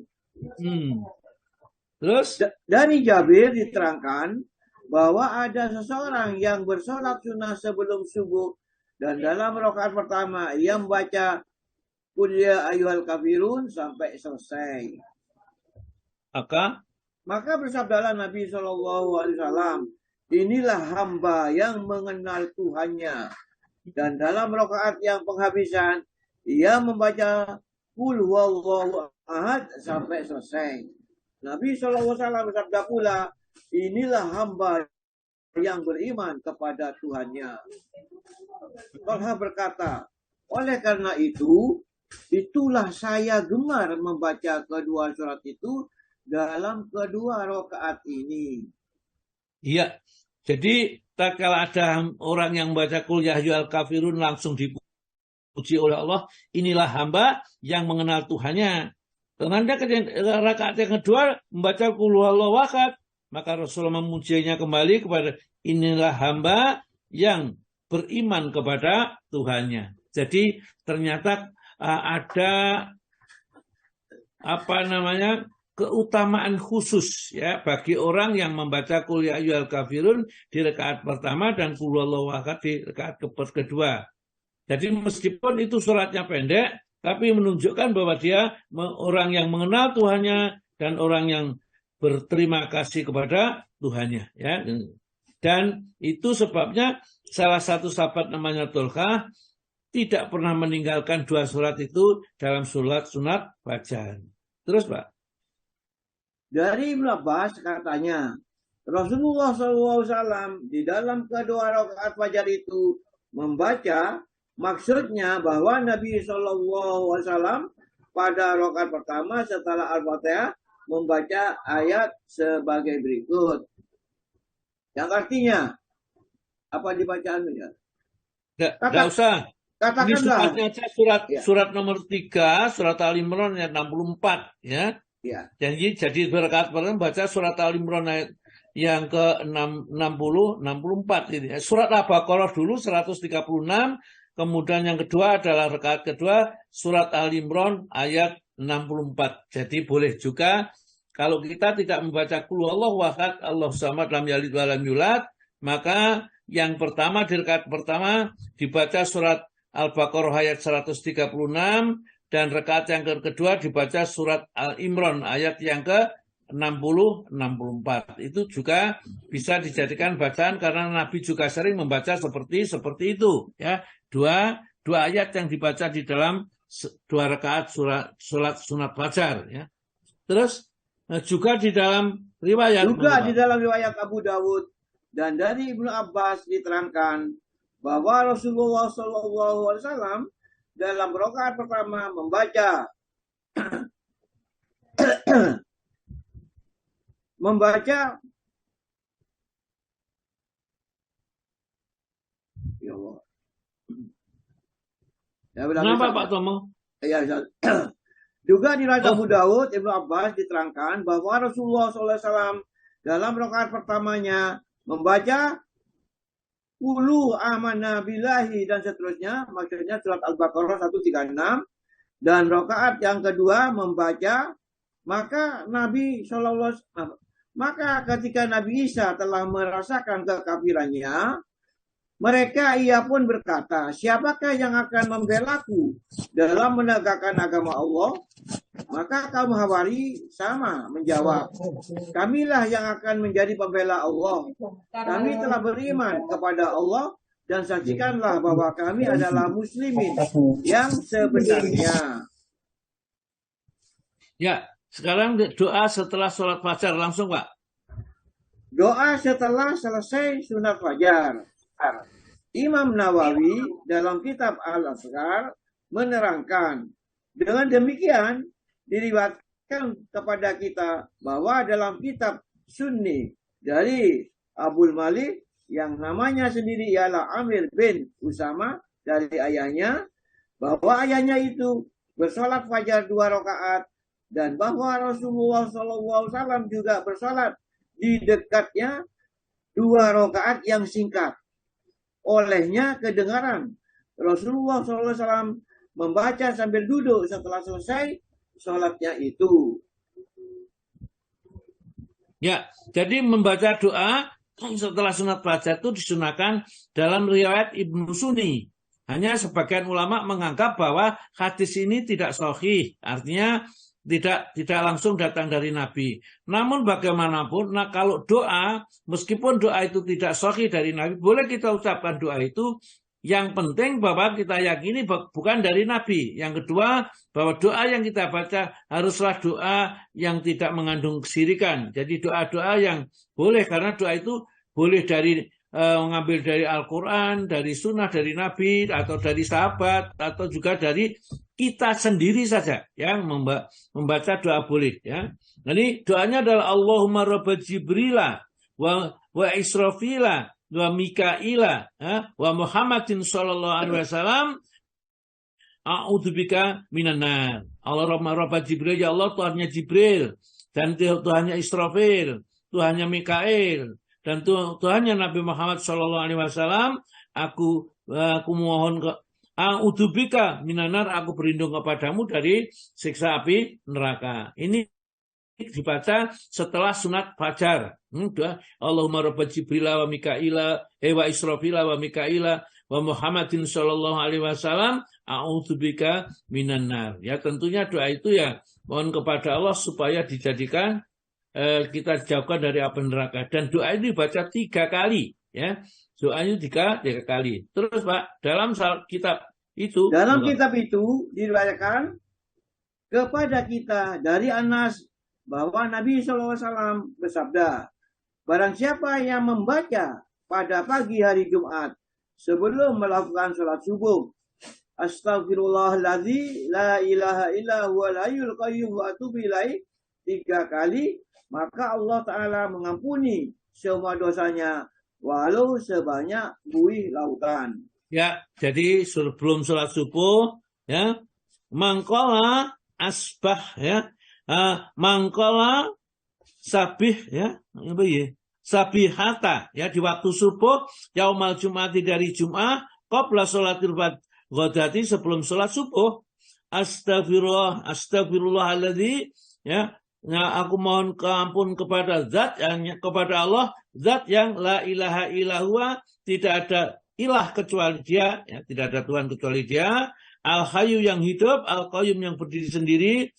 Terus dari Jabir diterangkan bahwa ada seseorang yang bersolat sunnah sebelum subuh dan dalam rakaat pertama ia membaca Qul ya ayyuhal kafirun sampai selesai. Maka bersabdalah Nabi SAW, inilah hamba yang mengenal Tuhannya. Dan dalam rakaat yang penghabisan, ia membaca Qul huwallahu ahad sampai selesai. Nabi SAW bersabda pula, inilah hamba yang beriman kepada Tuhannya. Talha berkata, oleh karena itu, itulah saya gemar membaca kedua surat itu dalam kedua rakaat ini. Iya, jadi tak kala ada orang yang membaca Qul ya ayyuhal kafirun langsung dipuji oleh Allah, inilah hamba yang mengenal Tuhannya. Karena rakaat yang kedua membaca Qul huwallahu ahad, maka Rasulullah memujinya kembali kepada inilah hamba yang beriman kepada Tuhannya. Jadi ternyata ada keutamaan khusus ya bagi orang yang membaca Qul ya ayyuhal kafirun di rakaat pertama dan Qul huwallahu ahad di rakaat kedua. Jadi meskipun itu suratnya pendek, tapi menunjukkan bahwa dia orang yang mengenal Tuhannya dan orang yang berterima kasih kepada Tuhannya ya. Dan itu sebabnya salah satu sahabat namanya Talha tidak pernah meninggalkan dua surat itu dalam sholat sunat fajar. Terus Pak. Dari Ibnu Abbas katanya, Rasulullah SAW di dalam kedua rakaat fajar itu membaca, maksudnya bahwa Nabi SAW pada rakaat pertama setelah Al-Fatihah membaca ayat sebagai berikut. Yang artinya, apa dibacaannya? Tidak usah. Katakanlah. Ini surat nomor 3, surat Al-Imran ayat 64. Ya. Ya. Jadi berkat pertama baca surat Al-Imran ayat yang ke-60, 64 ini. Surat Al-Baqarah dulu 136, kemudian yang kedua adalah rakaat kedua surat Al-Imran ayat 64. Jadi boleh juga kalau kita tidak membaca Qul huwallahu ahad, Allahu samad, lam yalid wa lam yulad, maka yang pertama di rakaat pertama dibaca surat Al-Baqarah ayat 136 dan rakaat yang kedua dibaca surat Al-Imran ayat yang ke-60, 64. Itu juga bisa dijadikan bacaan karena Nabi juga sering membaca seperti itu ya. Dua ayat yang dibaca di dalam dua rakaat surat sunat fajar ya. Terus juga di dalam riwayat Abu Dawud dan dari Ibnu Abbas diterangkan bahwa Rasulullah SAW dalam rakaat pertama membaca ya Allah. Kenapa Pak Tomo? Ya, juga di riwayat Abu Dawud, Ibnu Abbas diterangkan bahwa Rasulullah SAW dalam rakaat pertamanya membaca Qulu amanna billahi dan seterusnya, maksudnya surat Al-Baqarah 136, dan rakaat yang kedua membaca maka ketika Nabi Isa telah merasakan kekafirannya, ia pun berkata, siapakah yang akan membelaku dalam menegakkan agama Allah? Maka kaum Hawari sama menjawab, kamilah yang akan menjadi pembela Allah. Kami telah beriman kepada Allah dan saksikanlah bahwa kami adalah muslimin yang sebenarnya. Ya, sekarang doa setelah sholat fajar langsung Pak. Doa setelah selesai sunat fajar. Imam Nawawi dalam kitab Al-Azkar menerangkan, dengan demikian diriwayatkan kepada kita bahwa dalam kitab Sunni dari Abul Malik yang namanya sendiri ialah Amir bin Usama dari ayahnya, bahwa ayahnya itu bersolat fajar 2 rakaat dan bahwa Rasulullah SAW juga bersolat di dekatnya 2 rakaat yang singkat. Olehnya kedengaran Rasulullah SAW membaca sambil duduk setelah selesai sholatnya itu. Ya, jadi membaca doa setelah sunat fajar itu disunahkan dalam riwayat Ibnu Sunni. Hanya sebagian ulama menganggap bahwa hadis ini tidak sahih, artinya tidak langsung datang dari Nabi. Namun bagaimanapun, kalau doa, meskipun doa itu tidak sahih dari Nabi, boleh kita ucapkan doa itu yang penting bahwa kita yakini bukan dari Nabi. Yang kedua, bahwa doa yang kita baca haruslah doa yang tidak mengandung kesirikan. Jadi doa-doa yang boleh, karena doa itu boleh dari mengambil dari Al-Quran, dari sunnah, dari Nabi, atau dari sahabat, atau juga dari kita sendiri saja yang membaca doa boleh. Ya. Jadi doanya adalah Allahumma rabba Jibrila wa Israfila wa Mikaila wa Muhammadin sallallahu alaihi wasallam a'udzubika minan nar. Allahumma rabba Jibril, ya Allah Tuhannya Jibril, dan Tuhannya Israfil, Tuhannya Mikail, dan Tuhannya Nabi Muhammad sallallahu alaihi wasallam, aku mohon ke a'udzubika minan nar, aku berlindung kepadamu dari siksa api neraka. Ini dibaca setelah sunat fajar. Allahumma rabba Jibril wa Mikaila wa Israfil wa Mikaila wa Muhammadin sallallahu alaihi wasallam a'udzubika minan nar. Ya, tentunya doa itu ya mohon kepada Allah supaya dijadikan kita dijauhkan dari api neraka. Dan doa ini dibaca 3 kali, ya. Doanya 3 kali. Terus Pak, dalam kitab itu diriwayatkan kepada kita dari Anas bahwa Nabi SAW bersabda, barang siapa yang membaca pada pagi hari Jumat sebelum melakukan sholat subuh, Astaghfirullahaladzim la ilaha illa huwal hayyul qayyum wa atubu ilaih 3 kali, maka Allah Ta'ala mengampuni semua dosanya walau sebanyak buih lautan. Ya, jadi sebelum sholat subuh, ya, mangkola asbah, ya, mangkola sabih, ya, apa ya, sabihata, ya, di waktu subuh, yaumal jum'ati dari Jum'ah, qabla sholatil ghadati, sebelum sholat subuh, astagfirullahaladzim, ya, aku mohon ampun kepada kepada Allah, zat yang la ilaha illallah, tidak ada ilah kecuali dia, ya, tidak ada Tuhan kecuali dia, al-hayyu yang hidup, al-qayyum yang berdiri sendiri,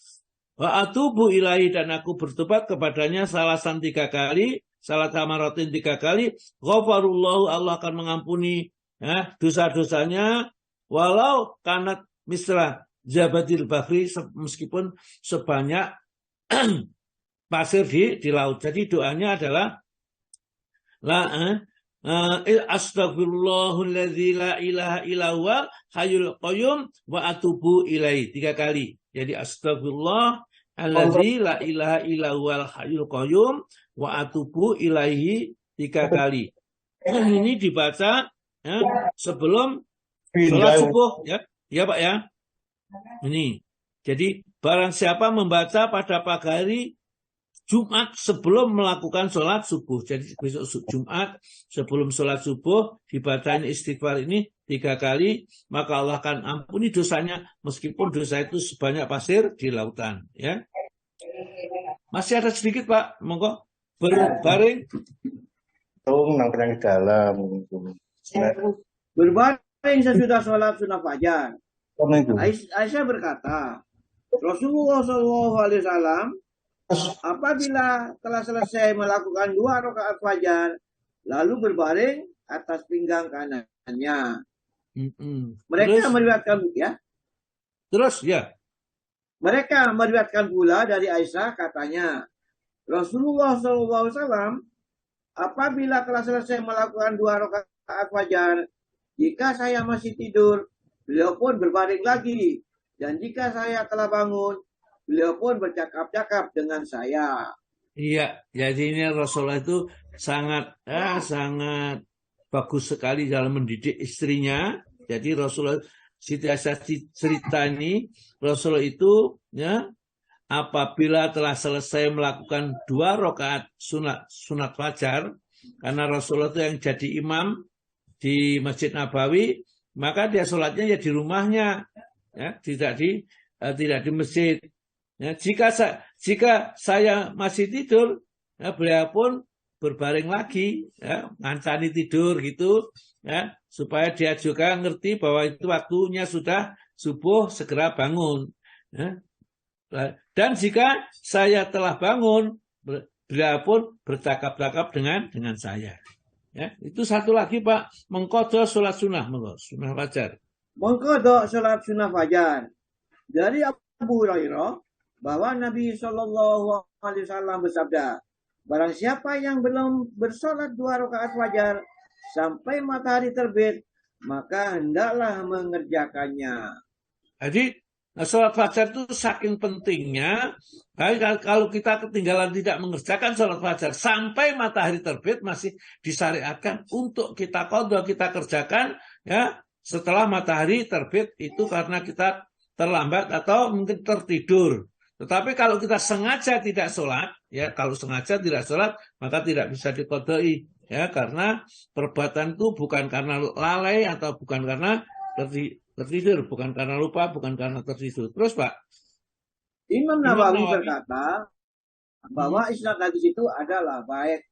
wa atubu ilaihi, dan aku bertobat kepadanya salasan 3 kali, salat amaratin 3 kali, ghafarullahu, Allah akan mengampuni, ya, dosa-dosanya, walau kanat misra zabadil bahri, meskipun sebanyak pasir di laut. Jadi doanya adalah Astaghfirullahalladzi la ilaha illallah hayyul qayyum wa atubu ilaihi 3 kali. Jadi Astaghfirullahalladzi la ilaha illallah hayyul qayyum wa atubu ilaihi 3 kali. Ini dibaca, ya, sebelum sholat subuh, ya. Ya Pak, ya. Ini. Jadi barang siapa membaca pada pagi hari Jumat sebelum melakukan sholat subuh. Jadi besok Jumat sebelum sholat subuh dibacain istighfar ini 3 kali, maka Allah akan ampuni dosanya meskipun dosa itu sebanyak pasir di lautan. Ya. Masih ada sedikit Pak, monggo berbaring. Nang dalam. Berbaring sesudah sholat sunnah fajar. Aisyah berkata, Rasulullah SAW apabila telah selesai melakukan 2 rakaat fajar, lalu berbaring atas pinggang kanannya. Mereka meriwayatkan, ya. Terus, ya. Mereka meriwayatkan pula dari Aisyah, katanya, Rasulullah SAW apabila telah selesai melakukan 2 rakaat fajar, jika saya masih tidur, beliau pun berbaring lagi. Dan jika saya telah bangun, beliau pun bercakap-cakap dengan saya. Iya, jadi ini Rasulullah itu sangat bagus sekali dalam mendidik istrinya. Jadi Rasulullah, Siti Aisyah cerita ini, Rasulullah itu, ya, apabila telah selesai melakukan 2 rakaat sunat fajar, karena Rasulullah itu yang jadi imam di Masjid Nabawi, maka dia sholatnya ya di rumahnya, ya, tidak di masjid. Ya, jika saya masih tidur, ya, beliau pun berbaring lagi, ya, ngancani tidur gitu, ya, supaya dia juga ngerti bahwa itu waktunya sudah subuh, segera bangun. Ya. Dan jika saya telah bangun, beliau pun bercakap-cakap dengan saya. Ya, itu satu lagi Pak, mengkodok sholat sunnah, sunnah fajar. Mengkodok sholat sunnah fajar. Dari Abu Hurairah bahwa Nabi Shallallahu Alaihi Wasallam bersabda, barang siapa yang belum bersolat 2 rakaat fajar sampai matahari terbit, maka hendaklah mengerjakannya. Jadi sholat fajar itu saking pentingnya, kalau kita ketinggalan tidak mengerjakan sholat fajar sampai matahari terbit masih disyariatkan untuk kita qadha, kita kerjakan ya setelah matahari terbit itu karena kita terlambat atau mungkin tertidur. Tetapi kalau kita sengaja tidak sholat, ya kalau sengaja tidak sholat maka tidak bisa diqadai ya karena perbuatan itu bukan karena lalai atau bukan karena tertidur, bukan karena lupa, bukan karena tertidur. Terus Pak, Imam Nawawi berkata bahwa isnad hadis itu adalah baik.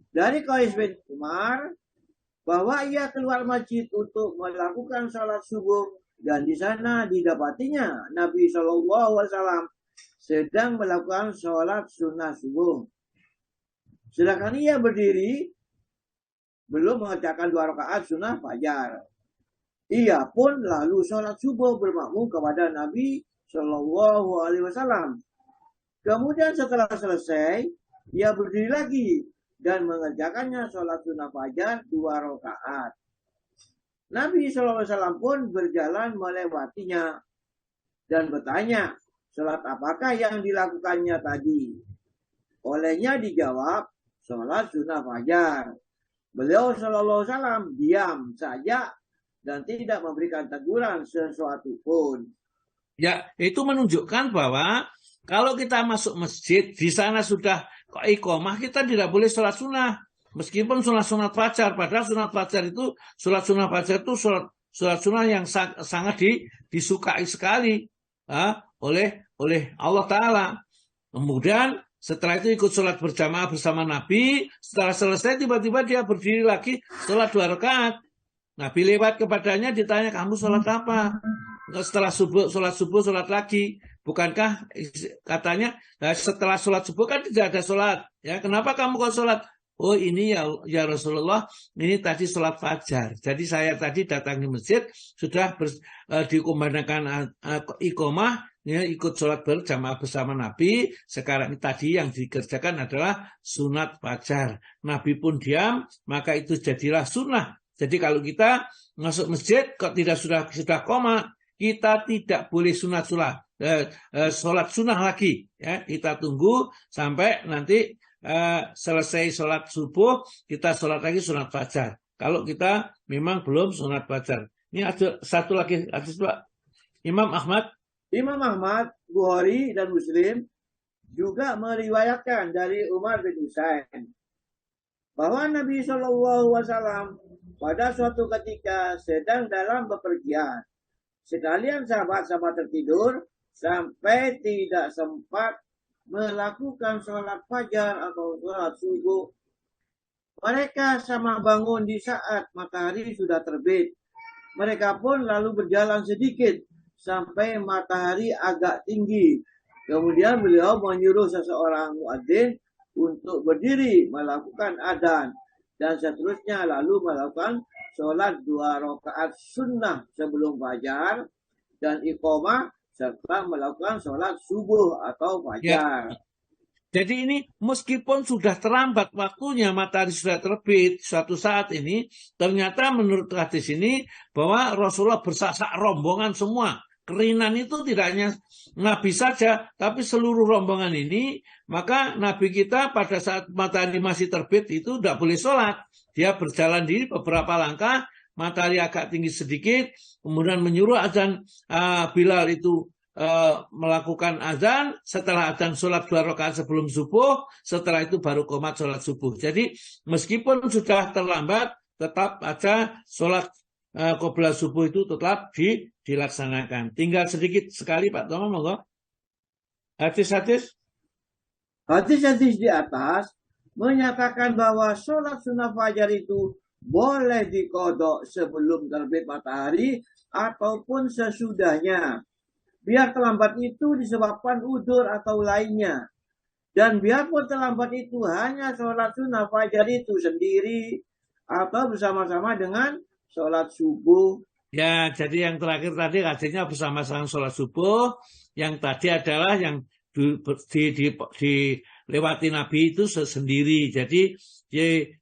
Dari Qais bin Umar bahwa ia keluar masjid untuk melakukan salat subuh dan di sana didapatinya Nabi Shallallahu Alaihi Wasallam sedang melakukan salat sunnah subuh. Sedangkan ia berdiri belum mengerjakan 2 rakaat sunnah fajar. Ia pun lalu sholat subuh bermakmum kepada Nabi Shallallahu Alaihi Wasallam. Kemudian setelah selesai, ia berdiri lagi dan mengerjakannya sholat sunnah fajar 2 rakaat. Nabi Shallallahu Alaihi Wasallam pun berjalan melewatinya dan bertanya, sholat apakah yang dilakukannya tadi? Olehnya dijawab, sholat sunnah fajar. Beliau Shallallahu Alaihi Wasallam diam saja dan tidak memberikan teguran sesuatu pun. Ya, itu menunjukkan bahwa kalau kita masuk masjid, di sana sudah iqamah, kita tidak boleh sholat sunnah. Meskipun sunat fajar, padahal sunat fajar itu, sholat sunnah fajar itu sholat sunnah yang sangat disukai sekali oleh Allah Ta'ala. Kemudian setelah itu ikut sholat berjamaah bersama Nabi, setelah selesai tiba-tiba dia berdiri lagi sholat 2 rakaat. Nabi lewat kepadanya ditanya, kamu sholat apa? Setelah sholat subuh sholat lagi. Bukankah katanya setelah sholat subuh kan tidak ada sholat. Ya, kenapa kamu kok sholat? Oh ini ya Rasulullah, ini tadi sholat fajar. Jadi saya tadi datang di masjid, sudah dikumandangkan iqamah, ya, ikut sholat berjamaah bersama Nabi. Sekarang tadi yang dikerjakan adalah sunat fajar. Nabi pun diam, maka itu jadilah sunnah. Jadi kalau kita masuk masjid kok tidak sudah koma, kita tidak boleh sholat sunnah lagi. Ya, kita tunggu sampai nanti selesai sholat subuh, kita sholat lagi sunat fajar. Kalau kita memang belum sunat fajar. Ini ada satu lagi hadis Pak. Imam Ahmad, Bukhari dan Muslim juga meriwayatkan dari Umar bin Husain bahwa Nabi Shallallahu Alaihi Wasallam pada suatu ketika sedang dalam bepergian, sekalian sahabat-sahabat tertidur sampai tidak sempat melakukan sholat fajar atau sholat subuh. Mereka sama bangun di saat matahari sudah terbit. Mereka pun lalu berjalan sedikit sampai matahari agak tinggi. Kemudian beliau menyuruh seseorang muadzin untuk berdiri melakukan adzan dan seterusnya lalu melakukan sholat 2 rakaat sunnah sebelum fajar dan iqamah serta melakukan sholat subuh atau fajar. Ya. Jadi ini meskipun sudah terlambat waktunya, matahari sudah terbit suatu saat ini, ternyata menurut hadis ini bahwa Rasulullah bersasak rombongan semua. Kerinan itu tidak hanya Nabi saja, tapi seluruh rombongan ini, maka Nabi kita pada saat matahari masih terbit itu tidak boleh sholat. Dia berjalan di beberapa langkah, matahari agak tinggi sedikit, kemudian menyuruh azan Bilal itu melakukan azan, setelah azan sholat 2 rakaat sebelum subuh, setelah itu baru qomat sholat subuh. Jadi meskipun sudah terlambat, tetap aja sholat qobla subuh itu tetap dilaksanakan. Tinggal sedikit sekali Pak Tomo, monggo. Hadis-hadis Di atas menyatakan bahwa sholat sunnah fajar itu boleh diqodok sebelum terbit matahari ataupun sesudahnya. Biar terlambat itu disebabkan udzur atau lainnya. Dan biarpun terlambat itu hanya sholat sunnah fajar itu sendiri atau bersama-sama dengan sholat subuh. Ya, jadi yang terakhir tadi artinya bersama-sama sholat subuh. Yang tadi adalah yang dilewati Nabi itu sendiri. Jadi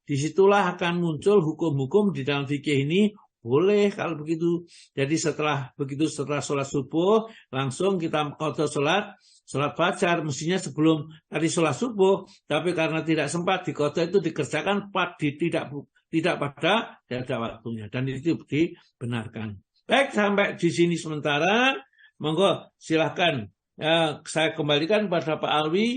disitulah akan muncul hukum-hukum di dalam fikih ini. Boleh kalau begitu. Jadi setelah sholat subuh, langsung kita qadha sholat fajar. Mestinya sebelum tadi sholat subuh, tapi karena tidak sempat diqadha itu dikerjakan tidak pada waktunya. Dan itu dibenarkan. Baik, sampai di sini sementara. Monggo silahkan. Saya kembalikan pada Pak Alwi.